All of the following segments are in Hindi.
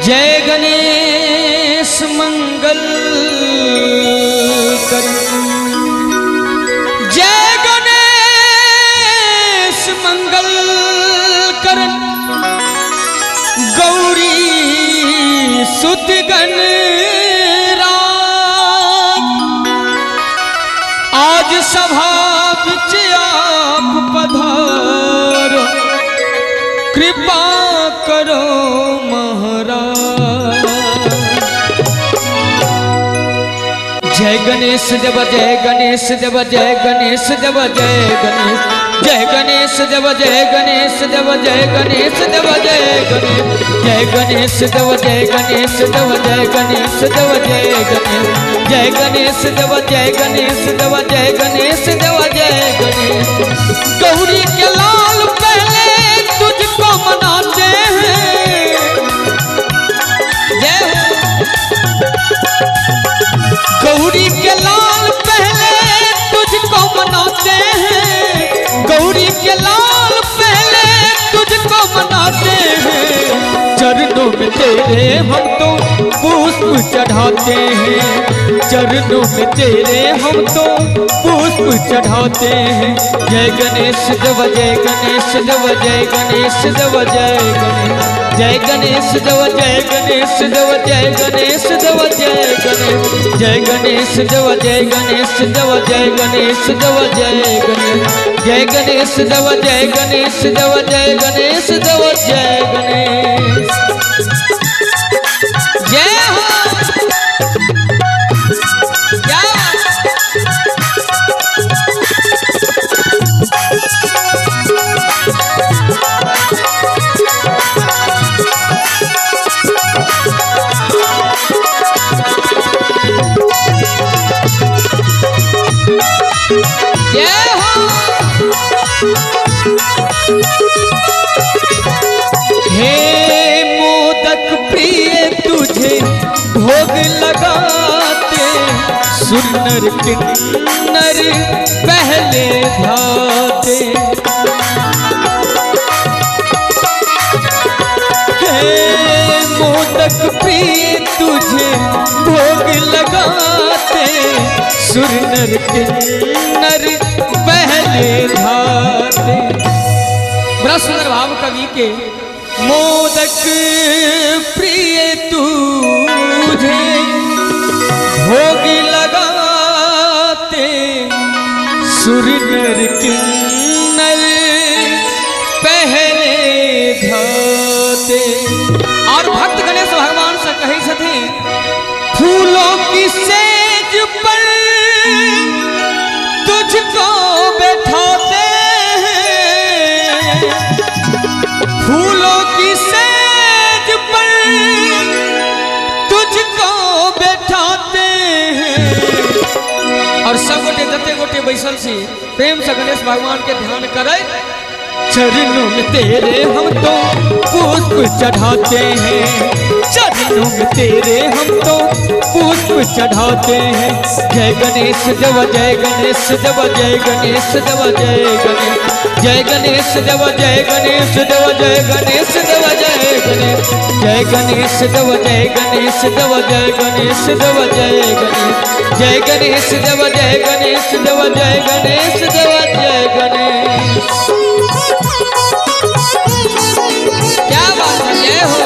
जय गणेश मंगल कर, जय गणेश मंगल कर, गौरी सुत गणराज। आज सभा बिच आप पधारो, कृपा करो महाराज। जय गणेश देव, जय गणेश देव, जय गणेश देव, जय गणेश, जय गणेश देव, जय गणेश देव, जय गणेश देव, जय गणेश, जय गणेश देव, जय गणेश देव, जय गणेश देव, जय गणेश, जय गणेश देव, जय गणेश देव, जय गणेश देव, जय गणेश। गौरी के लाल पहले तुझको मनाते हैं, गौरी के लाल पहले तुझको मनाते हैं, गौरी के लाल पहले तुझको मनाते हैं। चरणों में तेरे हम तो पुष्प चढ़ाते हैं, चरणों में तेरे हम तो पुष्प चढ़ाते हैं। जय गणेश देव, जय गणेश देव, जय गणेश देव, जय गणेश, जय गणेश देव, जय गणेश देव, जय गणेश देव, जय गणेश, जय गणेश देव, जय गणेश देव, जय गणेश देव, जय गणेश, जय गणेश देव, जय गणेश देव, जय गणेश देव, जय गणेश। जय हो क्या भोग लगाते, सुनर किन्नर पहले भाते। हे मोदक प्रिय तुझे भोग लगाते, सुनर किन्नर पहले भाते। बड़ा सुंदर भाव कवि के। मोदक प्रिय तुझे भोग लगाते, सुरनर किन्नर पहले धाते। और भक्त गणेश भगवान से कही सके, फूलों की सेज पर तुझको बैठाते हैं, फूलों की सेज पर तुझको बैठाते हैं। और सब गोटे जते गोटे बैसल से प्रेम से गणेश भगवान के ध्यान करे। चरणों में तेरे हम तो पुष्प चढ़ाते हैं, चरणों में तेरे हम तो पुष्प चढ़ाते हैं। जय गणेश देव, जय गणेश देव, जय गणेश देव, जय गणेश, जय गणेश देव, जय गणेश देव, जय गणेश देव, जय गणेश, जय गणेश देव, जय गणेश देव, जय गणेश देव, जय गणेश, जय गणेश देव, जय गणेश देव, जय गणेश देव, जय गणेश। क्या बात है, जय हो।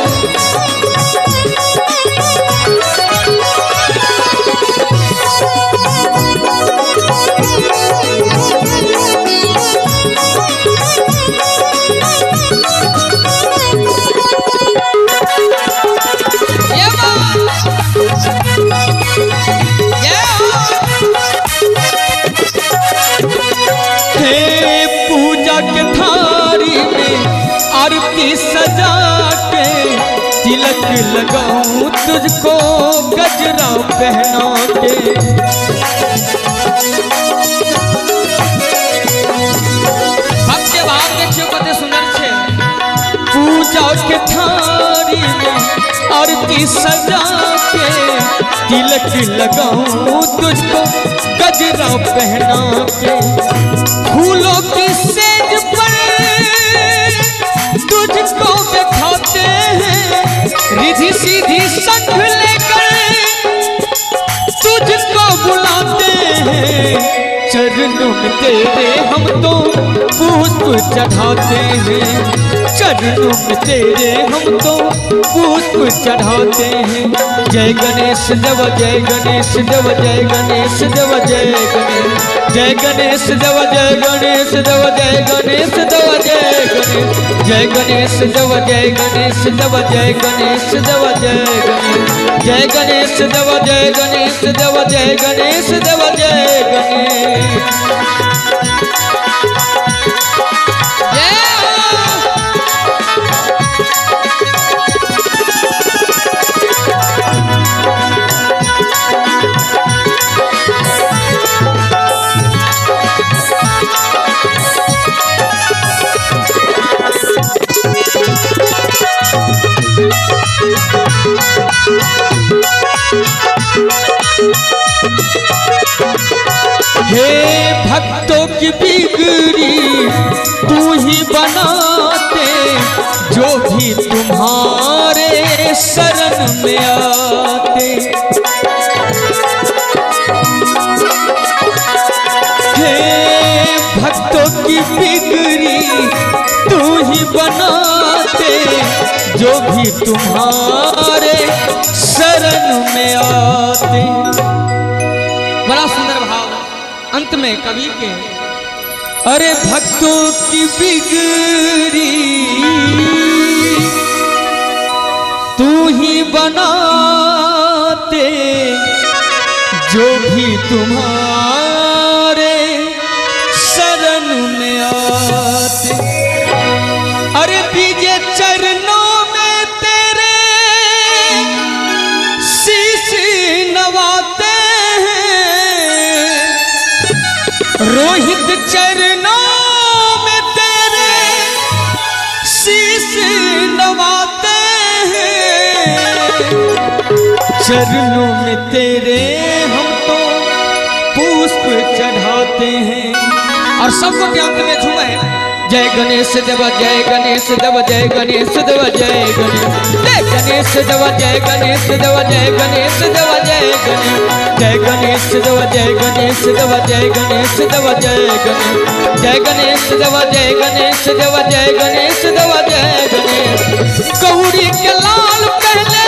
आरती सजा के तिलक लगाऊं तुझको गजरा पहना के। भक्त भाव देखियो कते सुंदर छे। पूजा के थारी में आरती सजा के तिलक लगाऊं तुझको गजरा पहना के। फूलों की सेज पर तुझको बैठाते हैं, सीधी सीधी शंख लेकर तुझको बुलाते हैं, चरणों में तेरे हम तो पुष्प चढ़ाते हैं, चरणों में तेरे हम तो पुष्प चढ़ाते हैं। जय गणेश देव जय गणेश देव जय गणेश देव जय गणेश, जय गणेश देव जय गणेश देव जय गणेश देव जय गणेश, जय गणेश देव जय गणेश देव जय गणेश देव जय गणेश, जय गणेश देव जय गणेश देव जय गणेश देव जय गणेश। हे भक्तों की बिगड़ी तू ही बनाते, जो भी तुम्हारे शरण में आते। हे भक्तों की बिगड़ी तू ही बनाते, जो भी तुम्हारे शरण में आते। बड़ा सुंदर भाव अंत में कवि के, अरे भक्तों की बिगड़ी तू ही बनाते, जो भी तुम्हारे शरण में आते। अरे बीजे चरणों में तेरे शीश नवाते, रोहित चरणों में तेरे शीश नवाते हैं, चरणों में तेरे हम तो पुष्प चढ़ाते हैं। और सबको ध्यान में झूमे, जय गणेश देव जय गणेश देव जय गणेश देव जय गणेश, जय गणेश देव जय गणेश देव जय गणेश देव जय गणेश, जय गणेश देव जय गणेश देव जय गणेश देव जय गणेश, जय गणेश देव जय गणेश देव जय गणेश देव जय गणेश। गौरी के लाल पहले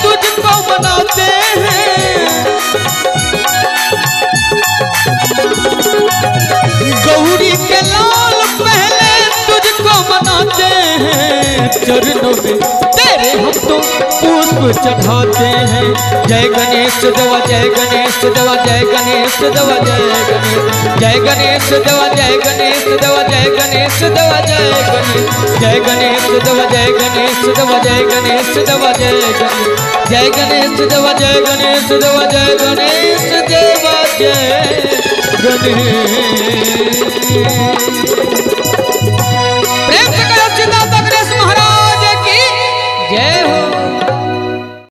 तुझको मनाते हैं, गौरी के लाल पहले तुझको मनाते हैं, चरणों में तेरे हम तो पुष्प चढ़ाते हैं। जय गणेश देव जय गणेश देव जय गणेश देव जय गणेश, जय गणेश देव जय गणेश देव जय गणेश देव जय गणेश, जय गणेश देव जय गणेश देव जय गणेश देव जय गणेश, जय गणेश देव जय गणेश देव जय गणेश देव जय गणेश।